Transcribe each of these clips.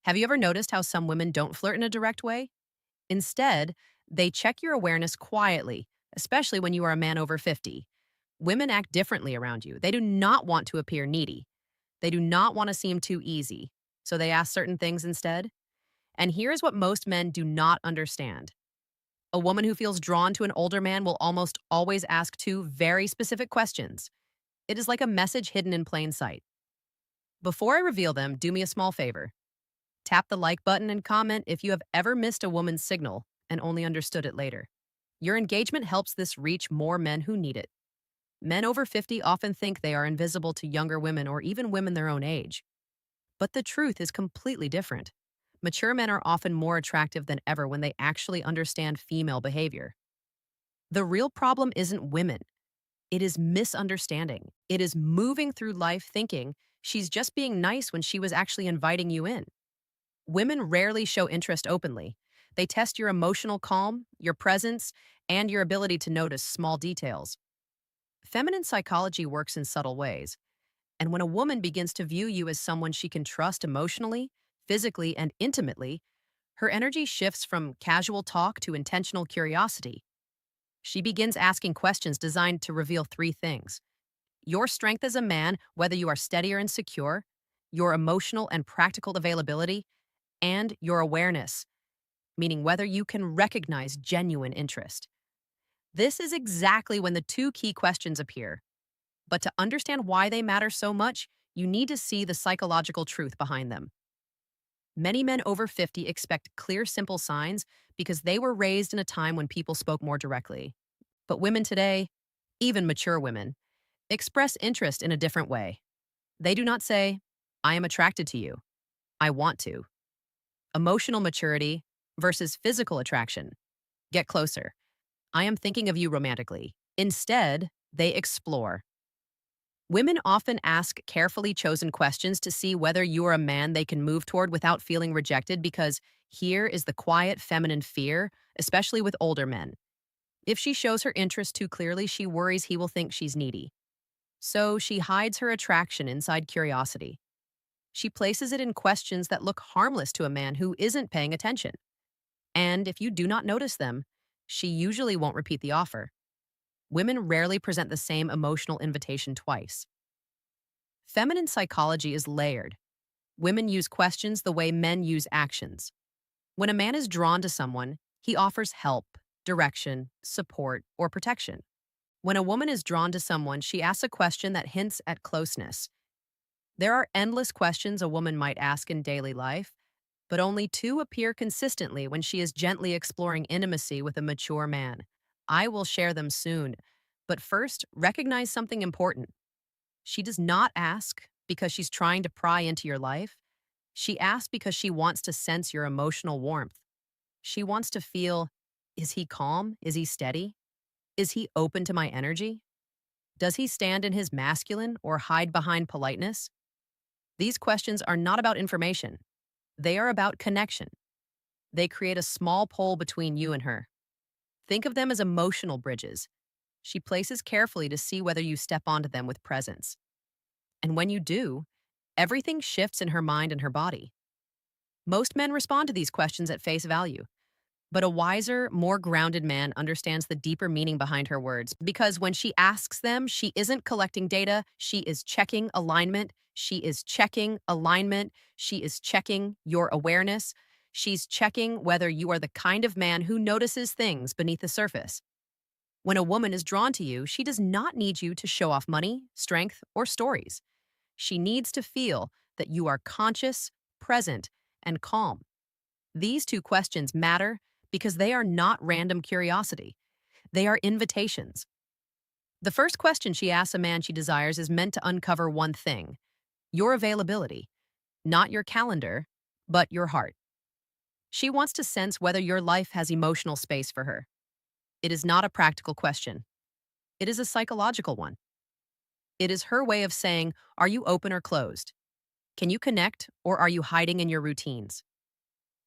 Have you ever noticed how some women don't flirt in a direct way? Instead, they check your awareness quietly, especially when you are a man over 50. Women act differently around you. They do not want to appear needy. They do not want to seem too easy. So they ask certain things instead. And here's what most men do not understand. A woman who feels drawn to an older man will almost always ask two very specific questions. It is like a message hidden in plain sight. Before I reveal them, do me a small favor. Tap the like button and comment if you have ever missed a woman's signal and only understood it later. Your engagement helps this reach more men who need it. Men over 50 often think they are invisible to younger women or even women their own age. But the truth is completely different. Mature men are often more attractive than ever when they actually understand female behavior. The real problem isn't women. It is misunderstanding. It is moving through life thinking she's just being nice when she was actually inviting you in. Women rarely show interest openly. They test your emotional calm, your presence, and your ability to notice small details. Feminine psychology works in subtle ways, and when a woman begins to view you as someone she can trust emotionally, physically, and intimately, her energy shifts from casual talk to intentional curiosity. She begins asking questions designed to reveal three things: your strength as a man, whether you are steady or insecure, your emotional and practical availability, and your awareness, meaning whether you can recognize genuine interest. This is exactly when the two key questions appear. But to understand why they matter so much, you need to see the psychological truth behind them. Many men over 50 expect clear, simple signs because they were raised in a time when people spoke more directly. But women today, even mature women, express interest in a different way. They do not say, I am attracted to you. I want to. Emotional maturity versus physical attraction. Get closer. I am thinking of you romantically. Instead, they explore. Women often ask carefully chosen questions to see whether you are a man they can move toward without feeling rejected because here is the quiet feminine fear, especially with older men. If she shows her interest too clearly, she worries he will think she's needy. So she hides her attraction inside curiosity. She places it in questions that look harmless to a man who isn't paying attention. And if you do not notice them, she usually won't repeat the offer. Women rarely present the same emotional invitation twice. Feminine psychology is layered. Women use questions the way men use actions. When a man is drawn to someone, he offers help, direction, support, or protection. When a woman is drawn to someone, she asks a question that hints at closeness. There are endless questions a woman might ask in daily life, but only two appear consistently when she is gently exploring intimacy with a mature man. I will share them soon, but first, recognize something important. She does not ask because she's trying to pry into your life. She asks because she wants to sense your emotional warmth. She wants to feel, is he calm? Is he steady? Is he open to my energy? Does he stand in his masculine or hide behind politeness? These questions are not about information. They are about connection. They create a small pole between you and her. Think of them as emotional bridges. She places carefully to see whether you step onto them with presence. And when you do, everything shifts in her mind and her body. Most men respond to these questions at face value, but a wiser, more grounded man understands the deeper meaning behind her words because when she asks them, she isn't collecting data, she is checking alignment, she is checking alignment, she is checking your awareness, she's checking whether you are the kind of man who notices things beneath the surface. When a woman is drawn to you, she does not need you to show off money, strength, or stories. She needs to feel that you are conscious, present, and calm. These two questions matter because they are not random curiosity. They are invitations. The first question she asks a man she desires is meant to uncover one thing: your availability, not your calendar, but your heart. She wants to sense whether your life has emotional space for her. It is not a practical question. It is a psychological one. It is her way of saying, are you open or closed? Can you connect, or are you hiding in your routines?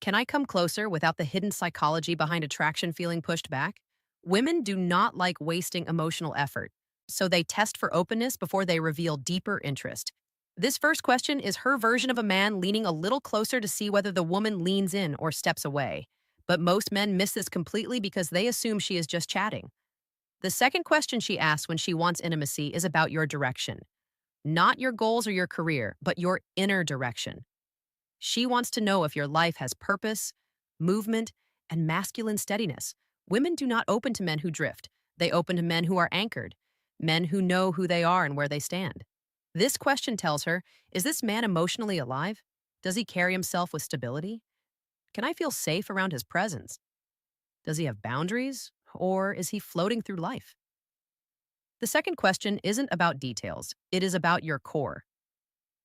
Can I come closer without the hidden psychology behind attraction feeling pushed back? Women do not like wasting emotional effort, so they test for openness before they reveal deeper interest. This first question is her version of a man leaning a little closer to see whether the woman leans in or steps away. But most men miss this completely because they assume she is just chatting. The second question she asks when she wants intimacy is about your direction. Not your goals or your career, but your inner direction. She wants to know if your life has purpose, movement, and masculine steadiness. Women do not open to men who drift. They open to men who are anchored, men who know who they are and where they stand. This question tells her, is this man emotionally alive? Does he carry himself with stability? Can I feel safe around his presence? Does he have boundaries? Or is he floating through life? The second question isn't about details, it is about your core.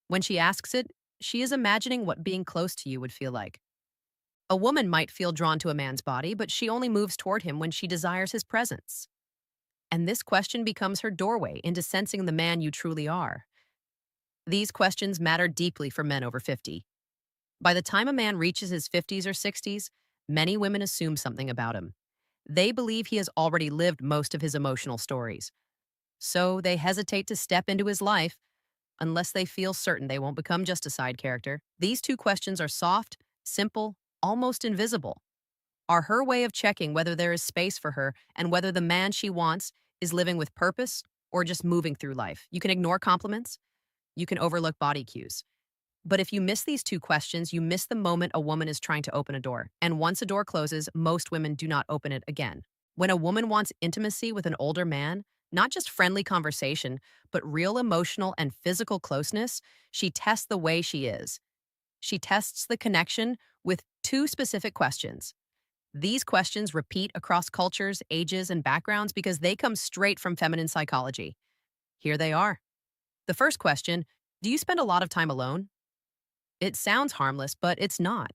When she asks it, she is imagining what being close to you would feel like. A woman might feel drawn to a man's body, but she only moves toward him when she desires his presence. And this question becomes her doorway into sensing the man you truly are. These questions matter deeply for men over 50. By the time a man reaches his 50s or 60s, many women assume something about him. They believe he has already lived most of his emotional stories. So they hesitate to step into his life unless they feel certain they won't become just a side character. These two questions are soft, simple, almost invisible, are her way of checking whether there is space for her and whether the man she wants is living with purpose or just moving through life. You can ignore compliments, you can overlook body cues. But if you miss these two questions, you miss the moment a woman is trying to open a door. And once a door closes, most women do not open it again. When a woman wants intimacy with an older man, not just friendly conversation, but real emotional and physical closeness, she tests the way she is. She tests the connection with two specific questions. These questions repeat across cultures, ages, and backgrounds because they come straight from feminine psychology. Here they are. The first question, do you spend a lot of time alone? It sounds harmless, but it's not.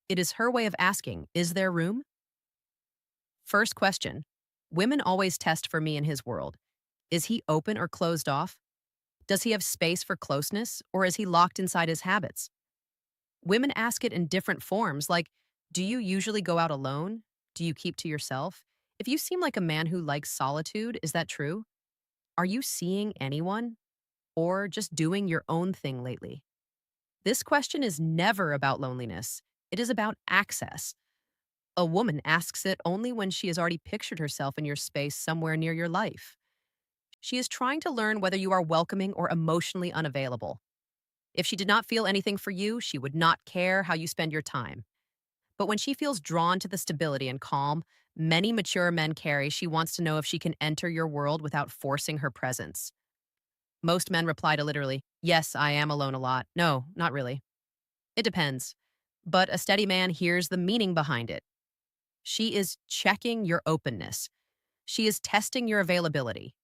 It is her way of asking, is there room? First question, women always test for me in his world. Is he open or closed off? Does he have space for closeness, or is he locked inside his habits? Women ask it in different forms, like, do you usually go out alone? Do you keep to yourself? If you seem like a man who likes solitude, is that true? Are you seeing anyone? Or just doing your own thing lately? This question is never about loneliness. It is about access. A woman asks it only when she has already pictured herself in your space somewhere near your life. She is trying to learn whether you are welcoming or emotionally unavailable. If she did not feel anything for you, she would not care how you spend your time. But when she feels drawn to the stability and calm many mature men carry, she wants to know if she can enter your world without forcing her presence. Most men reply to literally, yes, I am alone a lot. No, not really. It depends. But a steady man hears the meaning behind it. She is checking your openness. She is testing your availability.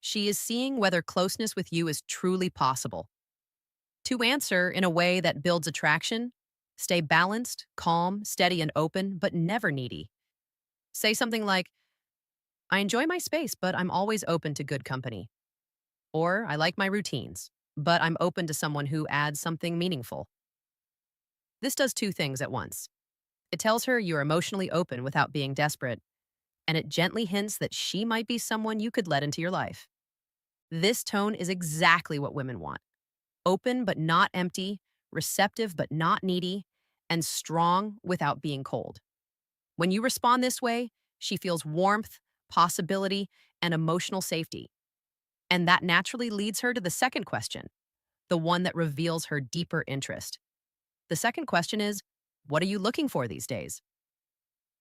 She is seeing whether closeness with you is truly possible. To answer in a way that builds attraction, stay balanced, calm, steady, and open, but never needy. Say something like, I enjoy my space, but I'm always open to good company. Or, I like my routines, but I'm open to someone who adds something meaningful. This does two things at once. It tells her you're emotionally open without being desperate, and it gently hints that she might be someone you could let into your life. This tone is exactly what women want. Open but not empty, receptive but not needy, and strong without being cold. When you respond this way, she feels warmth, possibility, and emotional safety. And that naturally leads her to the second question, the one that reveals her deeper interest. The second question is, what are you looking for these days?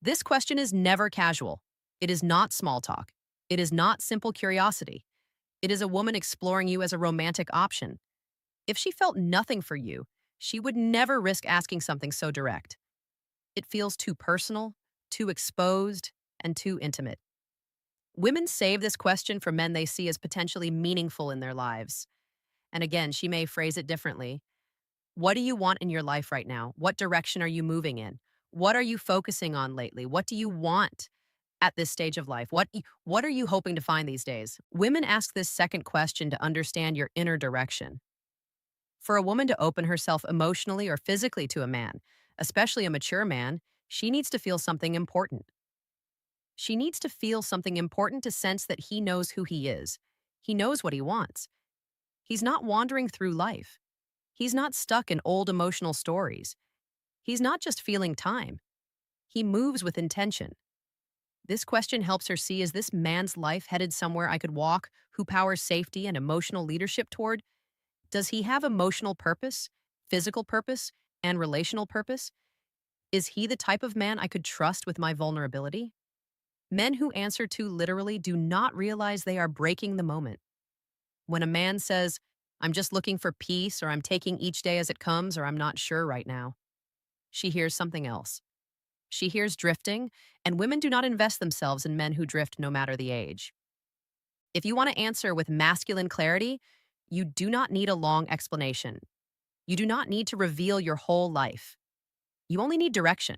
This question is never casual. It is not small talk. It is not simple curiosity. It is a woman exploring you as a romantic option. If she felt nothing for you, she would never risk asking something so direct. It feels too personal, too exposed, and too intimate. Women save this question for men they see as potentially meaningful in their lives. And again, she may phrase it differently. What do you want in your life right now? What direction are you moving in? What are you focusing on lately? What do you want at this stage of life? What are you hoping to find these days? Women ask this second question to understand your inner direction. For a woman to open herself emotionally or physically to a man, especially a mature man, she needs to feel something important. She needs to feel something important to sense that he knows who he is. He knows what he wants. He's not wandering through life. He's not stuck in old emotional stories. He's not just feeling time. He moves with intention. This question helps her see, is this man's life headed somewhere I could walk, who powers safety and emotional leadership toward? Does he have emotional purpose, physical purpose, and relational purpose? Is he the type of man I could trust with my vulnerability? Men who answer too literally do not realize they are breaking the moment. When a man says, I'm just looking for peace, or I'm taking each day as it comes, or I'm not sure right now, she hears something else. She hears drifting, and women do not invest themselves in men who drift no matter the age. If you want to answer with masculine clarity, you do not need a long explanation. You do not need to reveal your whole life. You only need direction.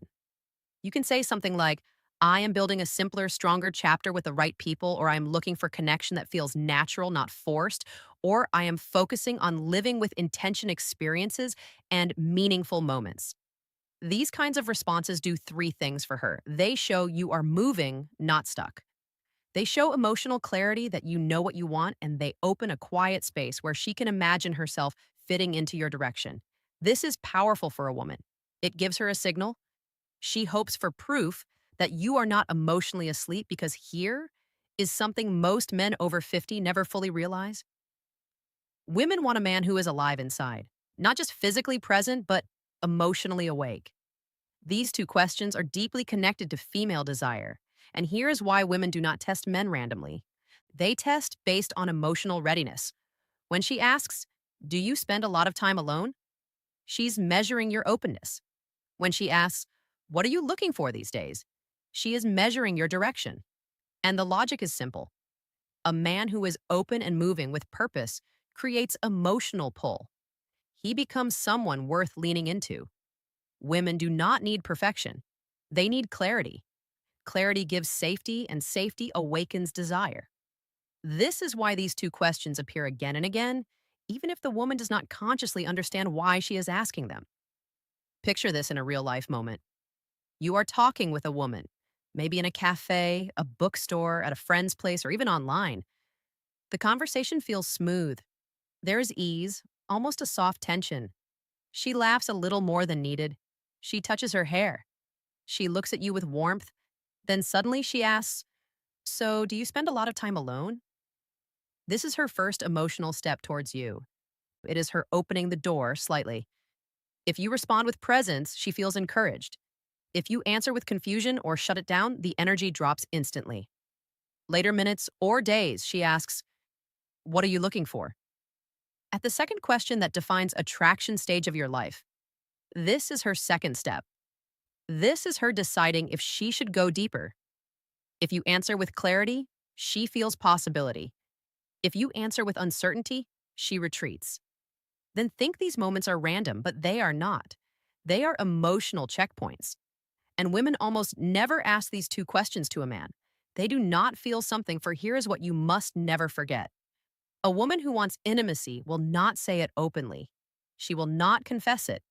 You can say something like, I am building a simpler, stronger chapter with the right people, or I am looking for connection that feels natural, not forced, or I am focusing on living with intention experiences and meaningful moments. These kinds of responses do three things for her. They show you are moving, not stuck. They show emotional clarity that you know what you want, and they open a quiet space where she can imagine herself fitting into your direction. This is powerful for a woman. It gives her a signal. She hopes for proof that you are not emotionally asleep, because here is something most men over 50 never fully realize. Women want a man who is alive inside, not just physically present, but emotionally awake. These two questions are deeply connected to female desire, and here is why women do not test men randomly. They test based on emotional readiness. When she asks, do you spend a lot of time alone? She's measuring your openness. When she asks, what are you looking for these days? She is measuring your direction. And the logic is simple. A man who is open and moving with purpose creates emotional pull. He becomes someone worth leaning into. Women do not need perfection. They need clarity. Clarity gives safety, and safety awakens desire. This is why these two questions appear again and again, even if the woman does not consciously understand why she is asking them. Picture this in a real life moment. You are talking with a woman, maybe in a cafe, a bookstore, at a friend's place, or even online. The conversation feels smooth. There is ease, almost a soft tension. She laughs a little more than needed. She touches her hair. She looks at you with warmth. Then suddenly she asks, so do you spend a lot of time alone? This is her first emotional step towards you. It is her opening the door slightly. If you respond with presence, she feels encouraged. If you answer with confusion or shut it down, the energy drops instantly. Later minutes or days, she asks, what are you looking for? At the second question that defines attraction stage of your life, this is her second step. This is her deciding if she should go deeper. If you answer with clarity, she feels possibility. If you answer with uncertainty, she retreats. Then think these moments are random, but they are not. They are emotional checkpoints. And women almost never ask these two questions to a man. They do not feel something, for here is what you must never forget. A woman who wants intimacy will not say it openly. She will not confess it.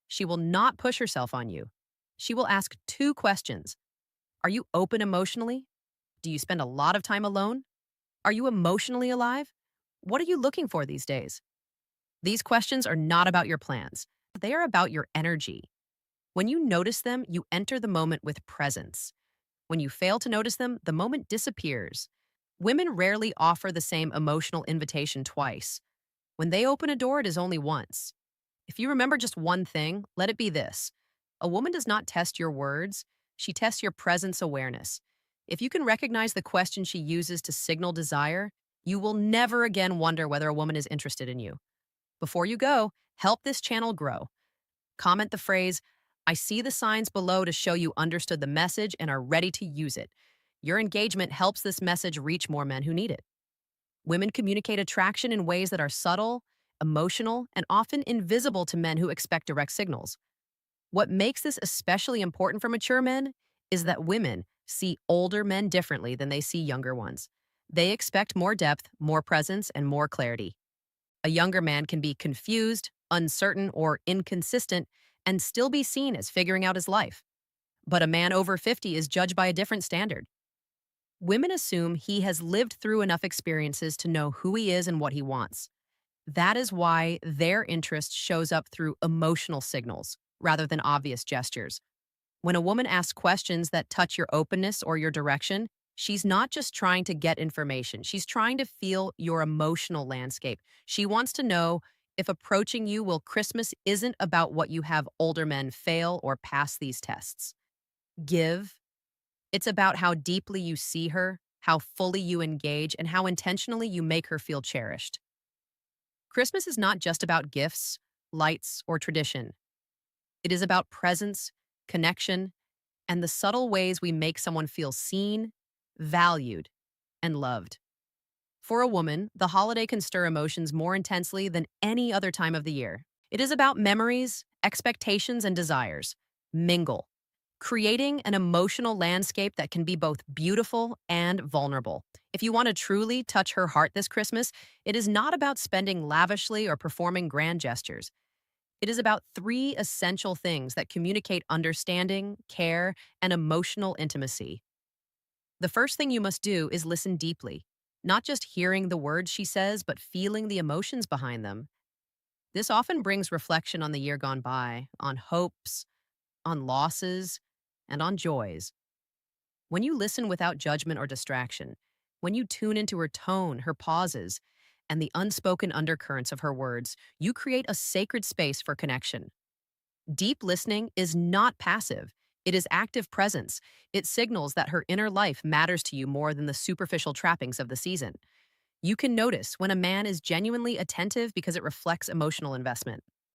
She will not push herself on you. She will ask two questions. Are you open emotionally? Do you spend a lot of time alone? Are you emotionally alive? What are you looking for these days? These questions are not about your plans. They are about your energy. When you notice them, you enter the moment with presence. When you fail to notice them, the moment disappears. Women rarely offer the same emotional invitation twice. When they open a door, it is only once. If you remember just one thing, let it be this. A woman does not test your words, she tests your presence awareness. If you can recognize the question she uses to signal desire, you will never again wonder whether a woman is interested in you. Before you go, help this channel grow. Comment the phrase, I see the signs below, to show you understood the message and are ready to use it. Your engagement helps this message reach more men who need it. Women communicate attraction in ways that are subtle, emotional, and often invisible to men who expect direct signals. What makes this especially important for mature men is that women see older men differently than they see younger ones. They expect more depth, more presence, and more clarity. A younger man can be confused, uncertain, or inconsistent and still be seen as figuring out his life. But a man over 50 is judged by a different standard. Women assume he has lived through enough experiences to know who he is and what he wants. That is why their interest shows up through emotional signals rather than obvious gestures. When a woman asks questions that touch your openness or your direction, she's not just trying to get information, she's trying to feel your emotional landscape. She wants to know if approaching you, will Christmas isn't about what you have older men fail or pass these tests. Give, it's about how deeply you see her, how fully you engage, and how intentionally you make her feel cherished. Christmas is not just about gifts, lights, or tradition. It is about presence, connection, and the subtle ways we make someone feel seen, valued, and loved. For a woman, the holiday can stir emotions more intensely than any other time of the year. It is about memories, expectations, and desires mingle, creating an emotional landscape that can be both beautiful and vulnerable. If you want to truly touch her heart this Christmas, it is not about spending lavishly or performing grand gestures. It is about three essential things that communicate understanding, care, and emotional intimacy. The first thing you must do is listen deeply, not just hearing the words she says, but feeling the emotions behind them. This often brings reflection on the year gone by, on hopes, on losses, and on joys. When you listen without judgment or distraction, when you tune into her tone, her pauses, and the unspoken undercurrents of her words, you create a sacred space for connection. Deep listening is not passive. It is active presence. It signals that her inner life matters to you more than the superficial trappings of the season. You can notice when a man is genuinely attentive because it reflects emotional investment.